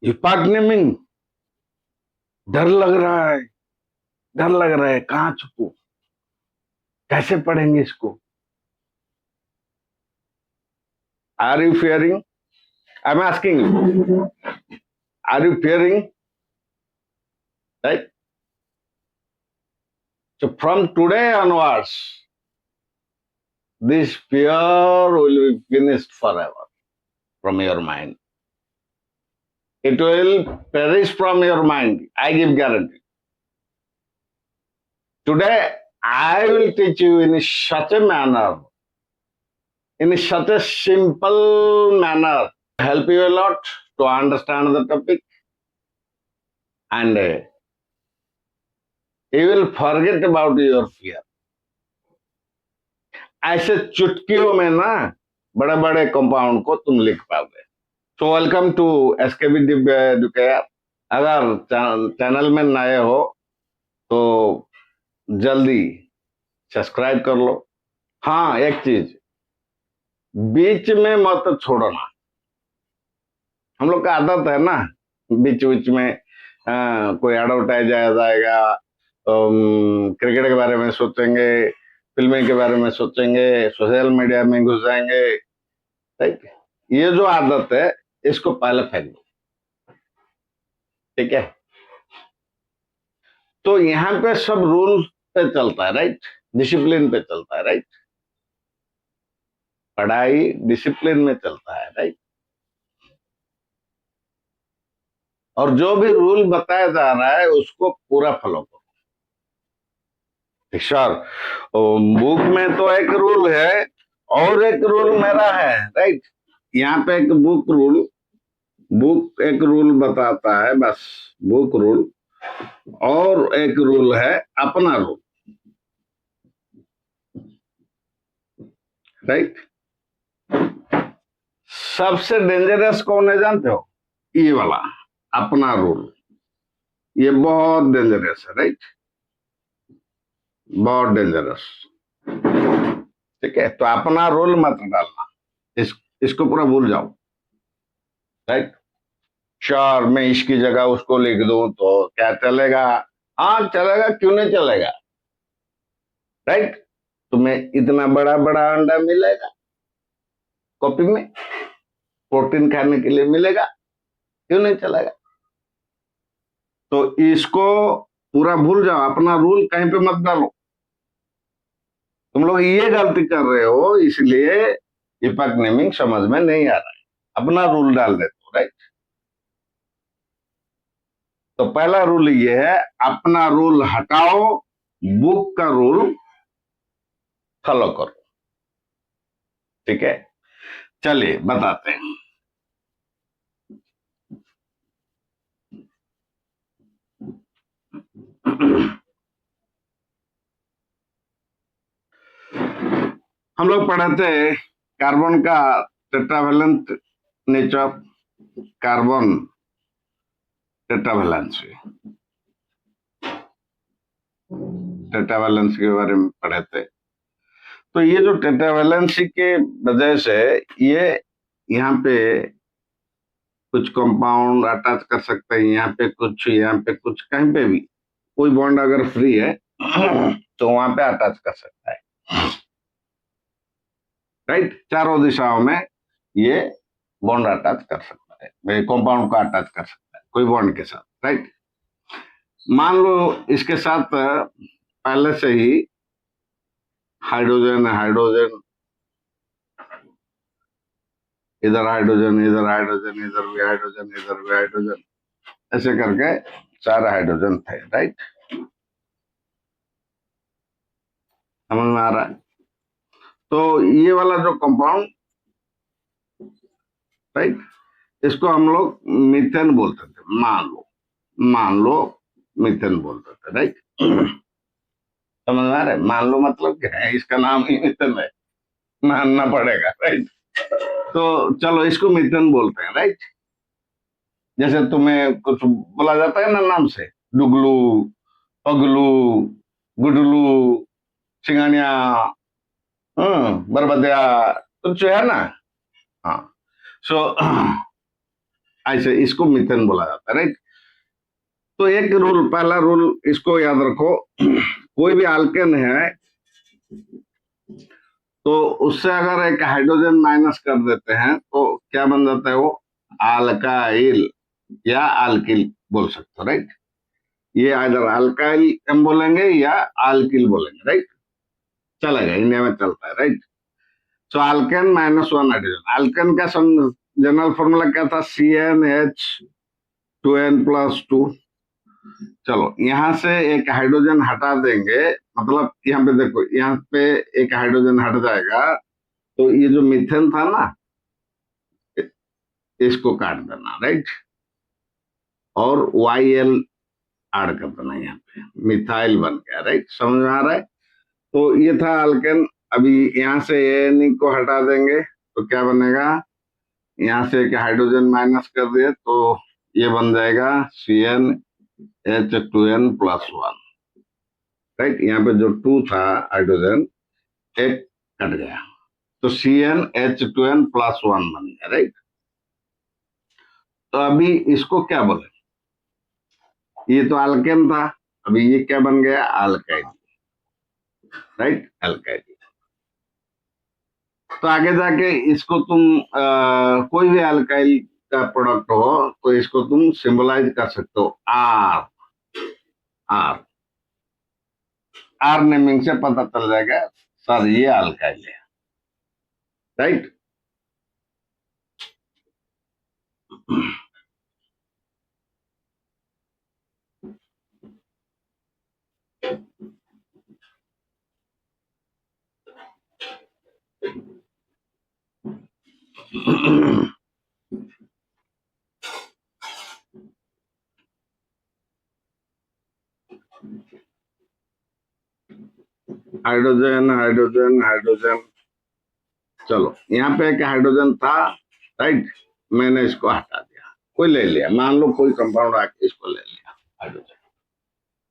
Apartment डर लग रहा है, डर लग रहा है, कहाँ छुपू, कैसे पढ़ेंगे इसको? Are you fearing? I am asking you, are you fearing? Right? So from today onwards, this fear will be finished forever from your mind. It will perish from your mind. I give guarantee. Today, I will teach you in such a manner, in such a simple manner, help you a lot to understand the topic, and you will forget about your fear. ऐसे चुटकियों में ना बड़े बड़े compound को तुम लिख पाओगे। So welcome to SKB Divya educare. अगर चैनल में नए हो तो जल्दी सब्सक्राइब कर लो। हाँ, एक चीज बीच में मत छोड़ना। हम लोग का आदत है ना, बीच बीच में कोई एडवर्टाइज आ जाएगा, क्रिकेट के बारे में सोचेंगे, फिल्में के बारे में सोचेंगे, सोशल मीडिया में घुस जाएंगे। राइट? ये जो आदत है इसको पहले फेंक दो। ठीक है? तो यहाँ पे सब रूल पे चलता है। राइट? डिसिप्लिन पे चलता है। राइट? पढ़ाई डिसिप्लिन में चलता है। राइट? और जो भी रूल बताया जा रहा है उसको पूरा फॉलो करो। सर, बुक में तो एक रूल है और एक रूल मेरा है। राइट? यहाँ पे एक बुक एक रूल बताता है, बस बुक रूल, और एक रूल है अपना रूल। राइट? सबसे डेंजरस कौन है जानते हो? ये वाला अपना रूल, ये बहुत डेंजरस है। राइट? बहुत डेंजरस। ठीक है? तो अपना रूल मत डालना, इसको पूरा भूल जाओ। राइट? श्योर, मैं इसकी जगह उसको लिख दूं तो क्या चलेगा? हाँ चलेगा, क्यों नहीं चलेगा? राइट? तुम्हें इतना बड़ा बड़ा अंडा मिलेगा कॉपी में, प्रोटीन खाने के लिए मिलेगा, क्यों नहीं चलेगा? तो इसको पूरा भूल जाओ, अपना रूल कहीं पे मत डालो। तुम लोग ये गलती कर रहे हो, इसलिए इपक नेमिंग समझ में नहीं आ रहा है। अपना रूल डाल देते हो। राइट? तो पहला रूल ये है, अपना रूल हटाओ, बुक का रूल फॉलो करो। ठीक है? चलिए बताते हैं। हम लोग पढ़े थे कार्बन का tetravalent nature, carbon tetravalency, tetravalency के बारे में पढ़े थे। तो ये जो टेट्रावेलेंसी के वजह से ये यहाँ पे कुछ कंपाउंड अटैच कर सकते हैं, यहाँ पे कुछ, कहीं पे भी कोई बॉन्ड अगर फ्री है तो वहां पे अटैच कर सकता है। राइट? चारों दिशाओं में ये बॉन्ड अटैच कर सकता है, कंपाउंड को अटैच कर सकता है कोई बॉन्ड के साथ। राइट? मान लो इसके साथ पहले से ही हाइड्रोजन हाइड्रोजन, इधर हाइड्रोजन, इधर हाइड्रोजन, इधर भी हाइड्रोजन, इधर भी हाइड्रोजन, ऐसे करके 4 हाइड्रोजन थे। राइट? समझ में आ रहा है? तो ये वाला जो कंपाउंड, राइट, इसको हम लोग मीथेन बोलते थे। मान लो मीथेन बोलते थे। राइट? समझ में आ रहा है? मान लो मतलब क्या है, इसका नाम ही मीथेन है, मानना पड़ेगा। राइट? तो चलो इसको मीथेन बोलते हैं। राइट? जैसे तुम्हें कुछ बोला जाता है ना नाम से, डुगलू, पगलू, गुडलू, सिंगानिया, बरबदिया, कुछ है ना। हाँ, सो ऐसे इसको मीथेन बोला जाता है, राइट। तो एक रूल, पहला रूल इसको याद रखो, कोई भी अल्केन है तो उससे अगर एक हाइड्रोजन माइनस कर देते हैं तो क्या बन जाता है वो, अल्काइल या अल्किल बोल सकते हो, राइट। ये इधर अल्काइल हम बोलेंगे या अल्किल बोलेंगे, राइट। चलेगा, इंडिया में चलता है, राइट। सो अल्केन -1 हाइड्रोजन, अल्केन का जनरल फॉर्मूला क्या था, CnH2n+2। चलो यहां से एक हाइड्रोजन हटा देंगे, मतलब यहाँ पे देखो, यहाँ पे एक हाइड्रोजन हट जाएगा तो ये जो मीथेन था ना, इसको काट देना, राइट। और YL ऐड कर देना, यहाँ पे मिथाइल बन गया, राइट। समझ में आ रहा है। तो ये था अल्केन। अभी यहाँ से एन को हटा देंगे तो क्या बनेगा, यहाँ से एक हाइड्रोजन माइनस कर दिए तो ये बन जाएगा CnH2n+1, राइट। यहाँ पे जो 2 था हाइड्रोजन, एक कट गया तो CnH2n+1 बन गया, राइट। तो अभी इसको क्या बोले, ये तो अल्केन था, अभी ये क्या बन गया, अल्काइल, राइट, अल्काइल। तो आगे जाके इसको तुम कोई भी अल्काइल का प्रोडक्ट हो तो इसको तुम सिंबलाइज कर सकते हो आर, आर, आर नेमिंग से पता चल जाएगा सर ये अल्काइल है, राइट। Hydrogen, hydrogen, hydrogen. चलो यहाँ पे एक हाइड्रोजन था, राइट, मैंने इसको हटा दिया, कोई ले लिया, मान लो कोई कंपाउंड आके इसको ले लिया हाइड्रोजन।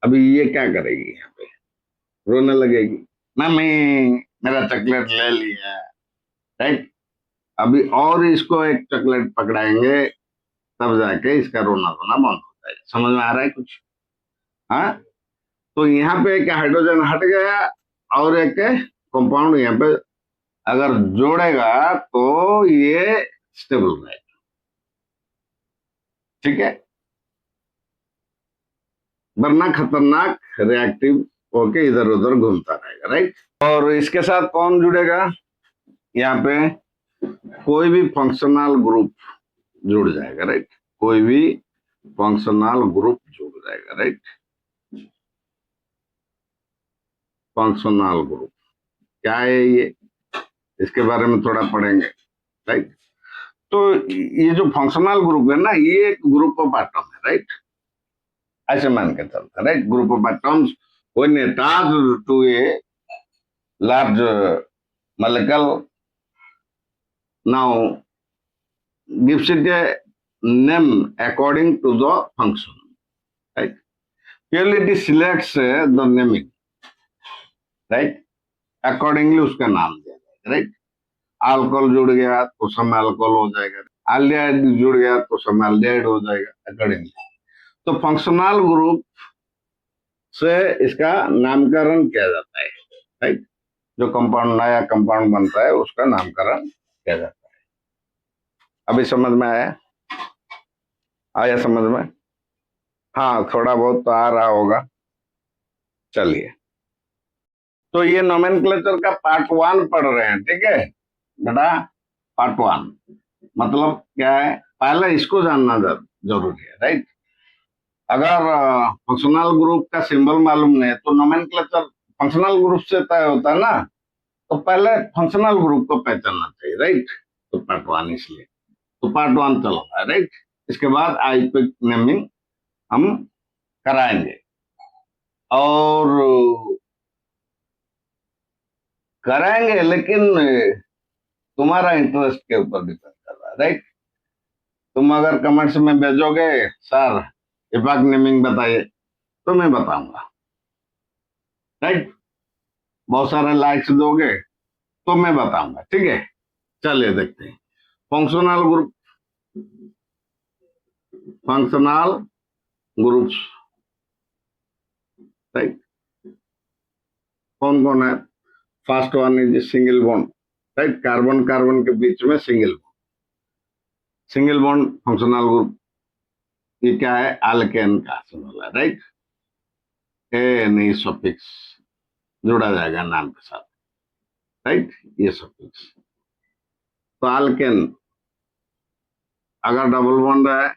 अभी ये क्या करेगी, यहाँ पे रोने लगेगी, मम्मी मेरा चॉकलेट ले लिया, राइट। अभी और इसको एक चॉकलेट पकड़ाएंगे तब जाके इसका रोना धोना बंद होता है। समझ में आ रहा है कुछ, हाँ। तो यहाँ पे एक हाइड्रोजन हट गया और एक कंपाउंड यहाँ पे अगर जोड़ेगा तो ये स्टेबल रहेगा, ठीक है, वरना खतरनाक रिएक्टिव होके इधर उधर घूमता रहेगा, राइट। और इसके साथ कौन जुड़ेगा, यहाँ पे कोई भी फंक्शनल ग्रुप जुड़ जाएगा, राइट, कोई भी फंक्शनल ग्रुप जुड़ जाएगा, राइट। फंक्शनल ग्रुप क्या है ये, इसके बारे में थोड़ा पढ़ेंगे, राइट। तो ये जो फंक्शनल ग्रुप है ना, ये एक ग्रुप ऑफ एटम है, राइट, ऐसे मान के चलते, right. Group of atoms when attached to a large molecule now gives it a name according to the function, right. Purely it selects the naming, right, accordingly उसका नाम दिया जाएगा, right. Alcohol जुड़ गया तो समय अल्कोहल हो जाएगा, एल्डिहाइड जुड़ गया तो समय एल्डिहाइड हो जाएगा अकॉर्डिंगली। तो फंक्शनल ग्रुप से इसका नामकरण किया जाता है, राइट। जो कंपाउंड, नया कंपाउंड बनता है उसका नामकरण किया जाता है। अभी समझ में आया, आया समझ में, हाँ थोड़ा बहुत तो आ रहा होगा। चलिए, तो ये नोमेनक्लेचर का पार्ट 1 पढ़ रहे हैं, ठीक है बेटा। पार्ट 1 मतलब क्या है, पहले इसको जानना जरूरी है, राइट। अगर फंक्शनल ग्रुप का सिंबल मालूम नहीं है तो नोमेनक्लेचर फंक्शनल ग्रुप से तय होता है ना, तो पहले फंक्शनल ग्रुप को पहचानना चाहिए, राइट। तो पार्ट 1 इसलिए, तो पार्ट 1 चल रहा है, राइट। इसके बाद आईपिक नेमिंग हम कराएंगे और कराएंगे, लेकिन तुम्हारा इंटरेस्ट के ऊपर डिपेंड कर रहा है, राइट। तुम अगर कमेंट्स में भेजोगे सर इपाक नेमिंग बताइए तो मैं बताऊंगा, राइट। बहुत सारे लाइक्स दोगे तो मैं बताऊंगा, ठीक है। चलिए देखते हैं functional group. Functional groups, right. कौन कौन है? First one is single bond, right. Carbon carbon के बीच में सिंगल बॉन्ड फंक्शनल ग्रुप। ये क्या है? अल्केन का सिंबल है, राइट। एन सफिक्स जोड़ा जाएगा नाम के साथ, राइट। ये सफिक्स। तो अल्केन अगर डबल बॉन्ड है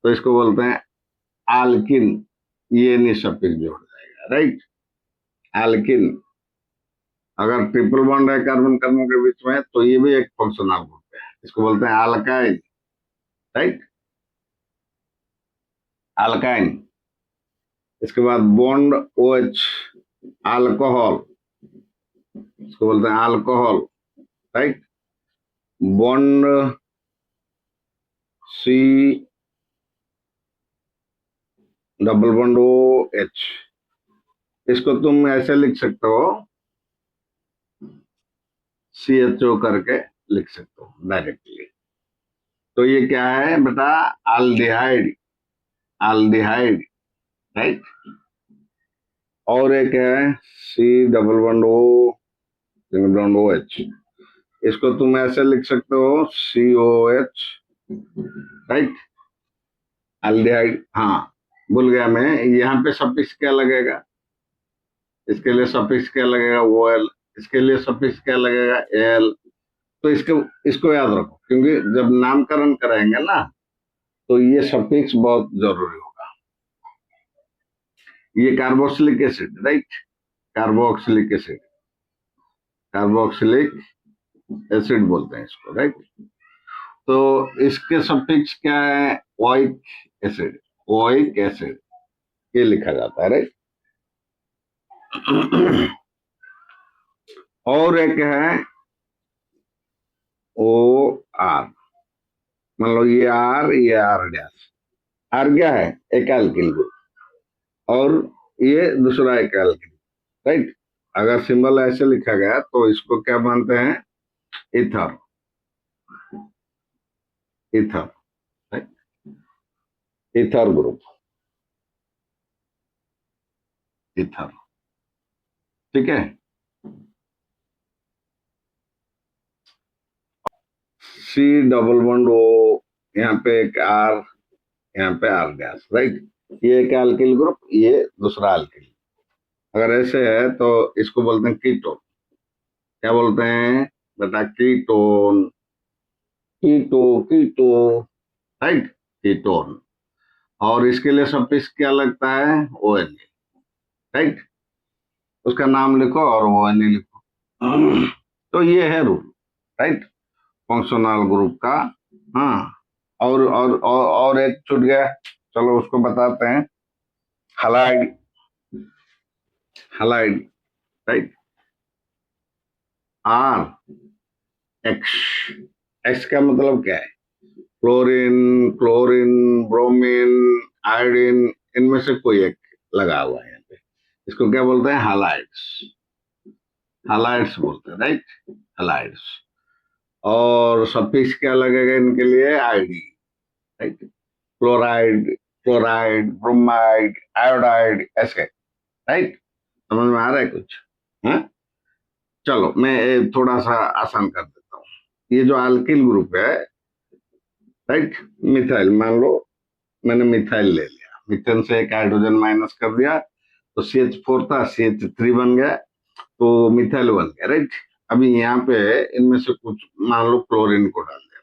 तो इसको बोलते हैं आल्किन, ये नहीं सफिक्स जोड़ जाएगा, राइट। आल्किन। अगर ट्रिपल बॉन्ड है कार्बन कार्बन के बीच में तो ये भी एक फंक्शनल ग्रुप है, इसको बोलते हैं अल्काइन, राइट। अल्काइन। इसके बाद बॉन्ड OH, अल्कोहल, इसको बोलते हैं alcohol, right. Bond C, double bond OH, इसको तुम ऐसे लिख सकते हो, CHO करके लिख सकते हो डायरेक्टली। तो ये क्या है बेटा? Aldehyde, aldehyde, right. और एक है C double bond O single bond OH, इसको तुम ऐसे लिख सकते हो COH, राइट। अल्डिहाइड। हाँ, भूल गया मैं, यहाँ पे सफिक्स क्या लगेगा? इसके लिए सफिक्स क्या लगेगा? OL। इसके लिए सफिक्स क्या लगेगा? AL। तो इसको याद रखो, क्योंकि जब नामकरण कराएंगे ना तो ये सफिक्स बहुत जरूरी होगा। ये carboxylic acid, right. Carboxylic acid, carboxylic acid बोलते हैं इसको, राइट। तो इसके सफिक्स क्या है? ओइक एसिड, ओइक एसिड ये लिखा जाता है, राइट। और एक है OR, मान लो ये R डैश। R क्या है? एक एल्किल ग्रुप, और ये दूसरा एक एल्किल, राइट। अगर सिंबल ऐसे लिखा गया तो इसको क्या मानते हैं? Ether, ether, right. Ether group, ether, ठीक है। C डबल बॉन्ड O, यहाँ पे एक R, यहाँ पे R गैस, राइट। ये एक एल्किल ग्रुप, ये दूसरा एल्किल। अगर ऐसे है तो इसको बोलते हैं कीटोन। क्या बोलते हैं बेटा? कीटोन, कीटो, राइट। कीटोन। और इसके लिए सफिक्स क्या लगता है? ONA, right. उसका नाम लिखो और ONA लिखो। तो ये है रूल, राइट, फंक्शनल ग्रुप का। हाँ, और एक छूट गया, चलो उसको बताते हैं। Halide, halide, right. X, X का मतलब क्या है? क्लोरीन, क्लोरीन, ब्रोमीन, आयोडीन, इनमें से कोई एक लगा हुआ है यहाँ पे। इसको क्या बोलते हैं? हालाइड्स, हालाइड्स बोलते हैं, राइट। हालाइड्स। और सफिक्स क्या लगेगा इनके लिए? ID, right. Chloride, chloride, bromide, iodide, ऐसे, राइट। समझ में आ रहा है कुछ? हाँ, चलो मैं थोड़ा सा आसान कर देता हूँ। ये जो अल्किल ग्रुप है, राइट, मिथाइल, मान लो मैंने मिथाइल ले लिया, मिथेन से एक हाइड्रोजन माइनस कर दिया तो CH4 था, CH3 बन गया, तो मिथाइल बन गया, राइट। अभी यहाँ पे इनमें से कुछ मान लो क्लोरीन को डाल दिया,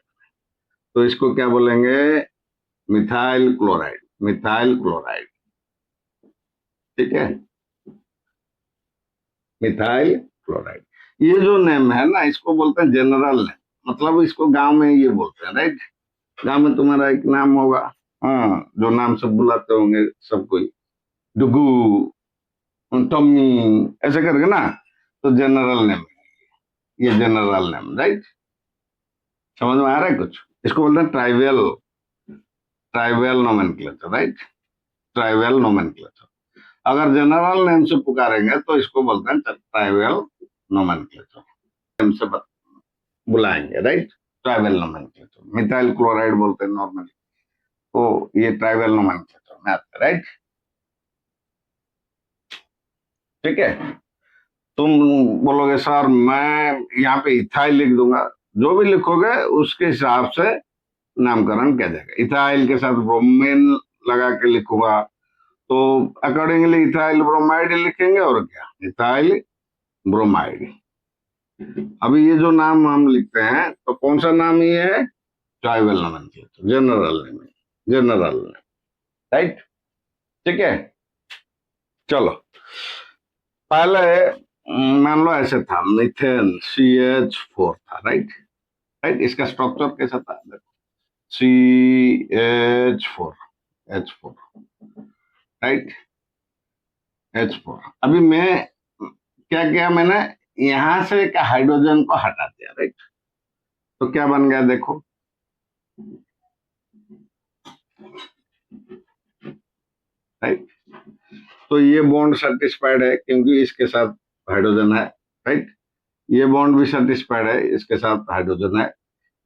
तो इसको क्या बोलेंगे? मिथाइल क्लोराइड, मिथाइल क्लोराइड, ठीक है। Methyl chloride. ये जो नेम है ना, इसको बोलते हैं जनरल नेम, मतलब इसको गांव में ये बोलते हैं, राइट। गांव में तुम्हारा एक नाम होगा, हाँ, जो नाम सब बुलाते होंगे सब कोई, डुगू, टॉमी, ऐसे करके ना, तो जनरल नेम, ये जनरल नेम, राइट। समझ में आ रहा है कुछ? इसको बोलते हैं tribal, tribal nomenclature, right. Tribal nomenclature. अगर जनरल नेम से पुकारेंगे तो इसको बोलते हैं ट्राइबल नोमेनक्लेचर, नेम से बुलाएंगे, right. Tribal nomenclature. Methyl chloride बोलते हैं नॉर्मली, तो ये ट्राइबल नोमेनक्लेचर में आता है, राइट। ठीक है, तुम बोलोगे सर मैं यहाँ पे इथाइल लिख दूंगा, जो भी लिखोगे उसके हिसाब से नामकरण किया जाएगा। इथाइल के साथ ब्रोमीन लगा के लिखूंगा तो अकॉर्डिंगली इथाइल ब्रोमाइड लिखेंगे, और क्या, इथाइल ब्रोमाइड। अभी ये जो नाम हम लिखते हैं तो कौन सा नाम ये है, tribal nomenclature, general name, general name, right. ठीक है, चलो पहले मान लो ऐसे था, मिथेन CH4 था, राइट। राइट, इसका स्ट्रक्चर कैसा था, CH4 H4, राइट, H4। अभी मैं क्या किया, मैंने यहां से एक हाइड्रोजन को हटा दिया, राइट। तो क्या बन गया देखो, राइट। तो ये बॉन्ड सेटिस्फाइड है क्योंकि इसके साथ हाइड्रोजन है, राइट। ये बॉन्ड भी सेटिस्फाइड है, इसके साथ हाइड्रोजन है।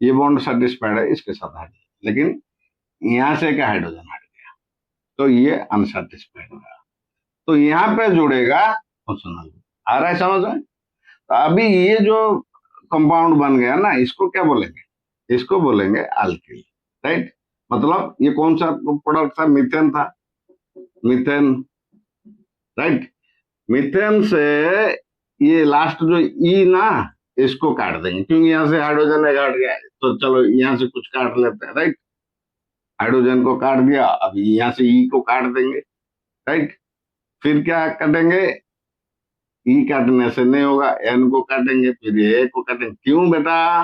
ये बॉन्ड सेटिस्फाइड है, इसके साथ हाइड्रोजन, लेकिन यहां से एक हाइड्रोजन हट गया तो ये अनसेटिस्फाइड होगा, तो यहाँ पे जुड़ेगा फंक्शनल। आ रहा है समझ में। तो अभी ये जो कंपाउंड बन गया ना, इसको क्या बोलेंगे, इसको बोलेंगे अल्किल, राइट। मतलब ये कौन सा प्रोडक्ट था, मीथेन था, मीथेन, राइट। मीथेन से ये लास्ट जो ई ना, इसको काट देंगे क्योंकि यहाँ से हाइड्रोजन ने काट गया, तो चलो यहाँ से कुछ काट लेते हैं, राइट। हाइड्रोजन को काट दिया, अब यहाँ से ई को काट देंगे, राइट। फिर क्या काटेंगे, ई काटने से नहीं होगा, एन को काटेंगे, फिर ए को काटेंगे। क्यों बेटा,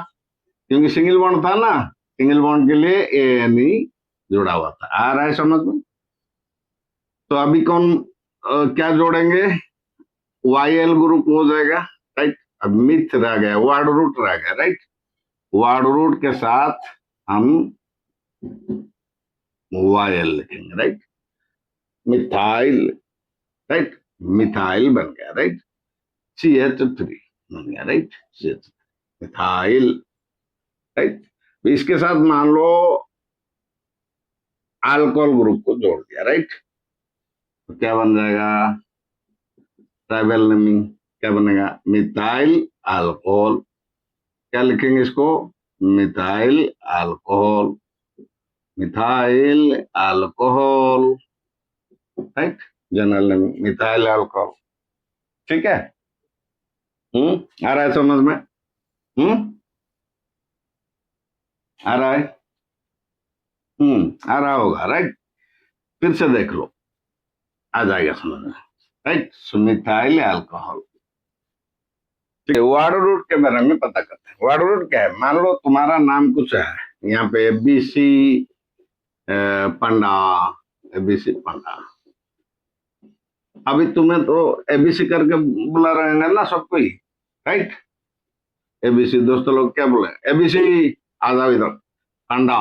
क्योंकि सिंगल बॉन्ड था ना, सिंगल बॉन्ड के लिए ए एन ई जुड़ा हुआ था। आ रहा है समझ में। तो अभी कौन क्या जोड़ेंगे, YL ग्रुप हो जाएगा, राइट। अब मिथ रह गया, वर्ड रूट रह गया, राइट। वर्ड रूट के साथ हम YL लिखेंगे, राइट। मिथाइल, राइट, मिथाइल बन गया, राइट। CH3 बन गया, राइट, CH, मिथाइल, राइट। इसके साथ मान लो अल्कोहल ग्रुप को जोड़ दिया, राइट। तो क्या बन जाएगा, ट्राइबल नेमिंग क्या बनेगा, मिथाइल अल्कोहल। क्या लिखेंगे इसको, methyl alcohol, methyl alcohol, right, general naming methyl alcohol. ठीक है, आ रहा है समझ में, आ रहा है, आ रहा होगा, राइट। फिर से देख लो, आ जाएगा समझ में, राइट। Methyl alcohol. ठीक है, वर्ड रूट के बारे में पता करते हैं। वर्ड रूट क्या है, मान लो तुम्हारा नाम कुछ है, यहाँ पे ABC पंडा, ABC पंडा। अभी तुम्हें तो ABC करके बुला रहे हैं ना सबको ही, राइट। ABC दोस्तों लोग क्या बोले, ABC आ जाओ इधर, पंडा,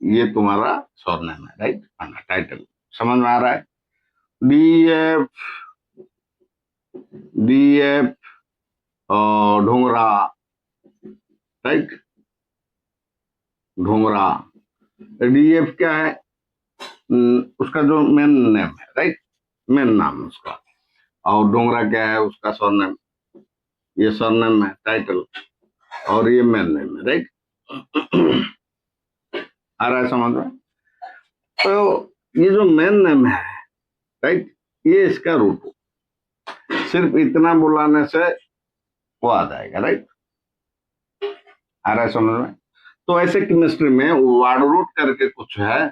ये तुम्हारा सरनेम है, राइट, पंडा टाइटल। समझ में आ रहा है। DF, DF Dhongra, right, Dhongra. DF क्या है, उसका जो मेन नेम है, राइट, मेन नाम उसका। और डोंगरा क्या है, उसका सरनेम, ये सरनेम है, टाइटल, और ये मेन नेम है, राइट। आ रहा है समझ में। तो ये जो मेन नेम है, राइट, ये इसका रूट, सिर्फ इतना बुलाने से वो आ जाएगा, राइट। आ रहा है समझ में। तो ऐसे केमिस्ट्री में वर्ड रूट करके कुछ है,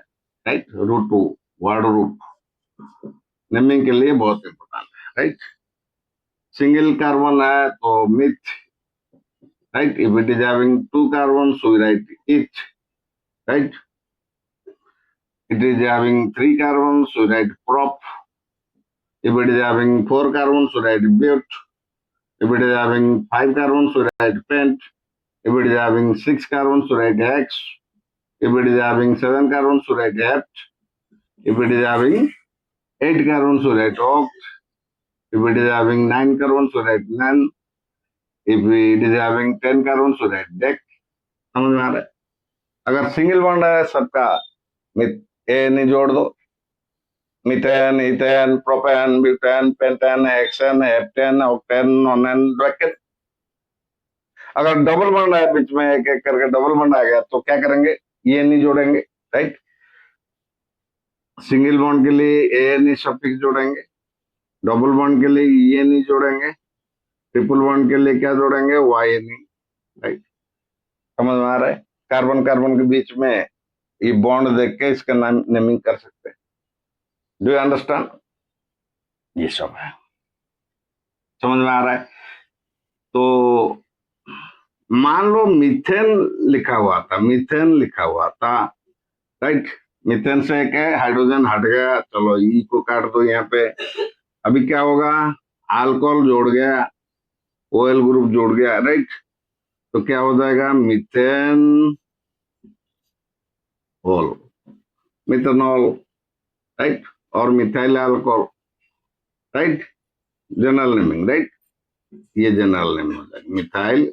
right, root two, word root naming के लिए बहुत इंपॉर्टेंट है, राइट। सिंगल कार्बन है तो myth, right? If it is having two carbons, we write it, right? It is having three carbons, we write prop. If it is having four carbons, we write but. If it is having five carbons, we write pent. If it is having six carbons, we write X. If it is having seven carbons, we write hept. If it is having eight carbons, we write oct. If it is having nine carbons, we write non. If it is having 10 carbons, we write deck. समझ में आ रहा है। अगर single bond है सबका N जोड़ दो, methane, ethane, propane, butane, pentane, hexane, heptane, octane, नोनेन, bracket. अगर डबल बॉन्ड है बीच में, एक एक करके डबल बॉन्ड आ गया तो क्या करेंगे, ये नहीं जोड़ेंगे, राइट। सिंगल बॉन्ड के लिए ए नहीं सफिक्स जोड़ेंगे, डबल बॉन्ड के लिए ये नहीं जोड़ेंगे, ट्रिपल बॉन्ड के लिए क्या जोड़ेंगे, वाई नहीं, राइट। समझ में आ रहा है? कार्बन कार्बन के बीच में ये बॉन्ड देख के इसका नाम नेमिंग कर सकते हैं। Do you understand? ये सब है, समझ में आ रहा है? तो मान लो मीथेन लिखा हुआ था, मीथेन लिखा हुआ था, राइट। मीथेन से एक है, हाइड्रोजन हट गया, चलो ई को काट दो यहाँ पे। अभी क्या होगा, अल्कोहल जोड़ गया, ओएल ग्रुप जोड़ गया, राइट। तो क्या हो जाएगा, मीथेन होल, मिथेनॉल, राइट, और methyl alcohol, right. General naming, right, ये जनरल नेम हो जाएगा, मिथाइल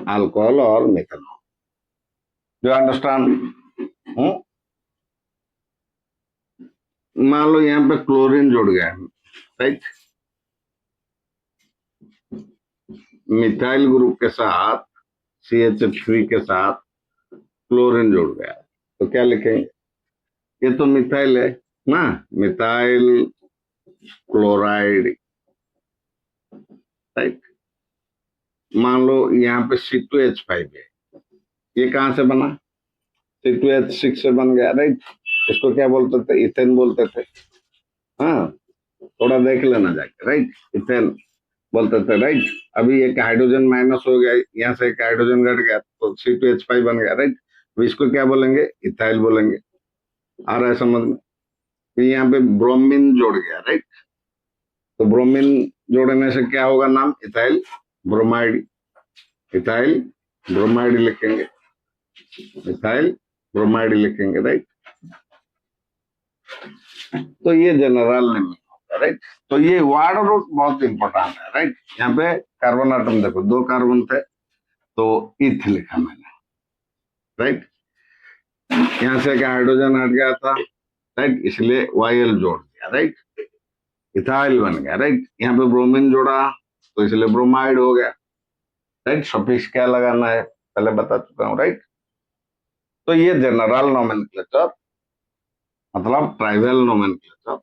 अल्कोहल और मिथेनॉल। Do understand? मान लो यहाँ पे क्लोरीन जुड़ गया, राइट। मिथाइल ग्रुप के साथ CH3 के साथ क्लोरीन जुड़ गया, तो क्या लिखेंगे, ये तो मिथाइल है ना, मिथाइल क्लोराइड, राइट। मान लो यहाँ पे C2H5 है, ये कहां से बना, C2H6 से बन गया, राइट। इसको क्या बोलते थे, इथेन बोलते थे, हाँ, थोड़ा देख लेना जाके, राइट, इथेन बोलते थे, राइट। अभी एक हाइड्रोजन माइनस हो गया, यहाँ से एक हाइड्रोजन घट गया तो C2H5 बन गया, राइट। तो इसको क्या बोलेंगे, इथाइल बोलेंगे। आ रहा है समझ में? तो यहाँ पे ब्रोमीन जोड़ गया, राइट। तो ब्रोमीन जोड़ने से क्या होगा, नाम इथाइल ब्रोमाइड, इथाइल ब्रोमाइड लिखेंगे, इथाइल ब्रोमाइड लिखेंगे, राइट। तो ये जनरल नेम होगा, राइट। तो ये वर्ड रूट बहुत इंपॉर्टेंट है, राइट। यहाँ पे कार्बन आटम देखो, 2 कार्बन थे तो इथ लिखा मैंने, राइट। यहाँ से क्या हाइड्रोजन हट गया था, राइट, इसलिए वायल जोड़ दिया, राइट, इथाइल बन गया, राइट। यहाँ पे ब्रोमीन जोड़ा तो इसलिए ब्रोमाइड हो गया, राइट। सफिक्स क्या लगाना है पहले बता चुका हूँ, राइट। तो ये जनरल नोमेनक्लेचर मतलब ट्राइबल नोमेनक्लेचर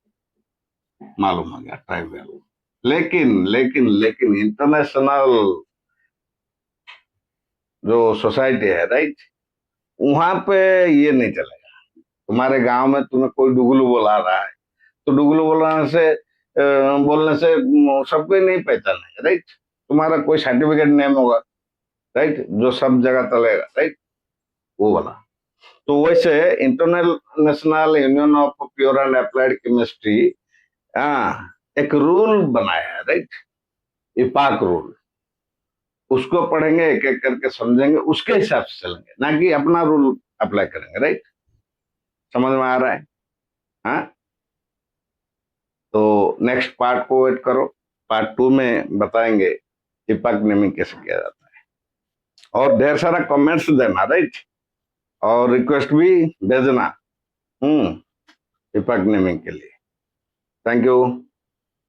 मालूम हो गया, ट्राइबल। लेकिन लेकिन लेकिन इंटरनेशनल जो सोसाइटी है, राइट, वहां पे ये नहीं चलेगा। तुम्हारे गांव में तुम्हें कोई डुगलू बोला रहा है तो डुगलू बोलने से सबको ही नहीं पहचानेगा, राइट। तुम्हारा कोई सर्टिफिकेट नेम होगा, राइट, जो सब जगह चलेगा, राइट, वो वाला। तो वैसे international union of pure and applied chemistry एक रूल बनाया है, राइट, इपाक रूल। उसको पढ़ेंगे, एक एक करके समझेंगे, उसके हिसाब से चलेंगे, ना कि अपना रूल अप्लाई करेंगे, राइट। समझ में आ रहा है? हाँ, तो नेक्स्ट पार्ट को वेट करो, पार्ट 2 में बताएंगे इपाक नेमिंग कैसे किया जाता है, और ढेर सारा कमेंट्स देना, राइट, और रिक्वेस्ट भी भेजना इपाक नेमिंग के लिए। Thank you.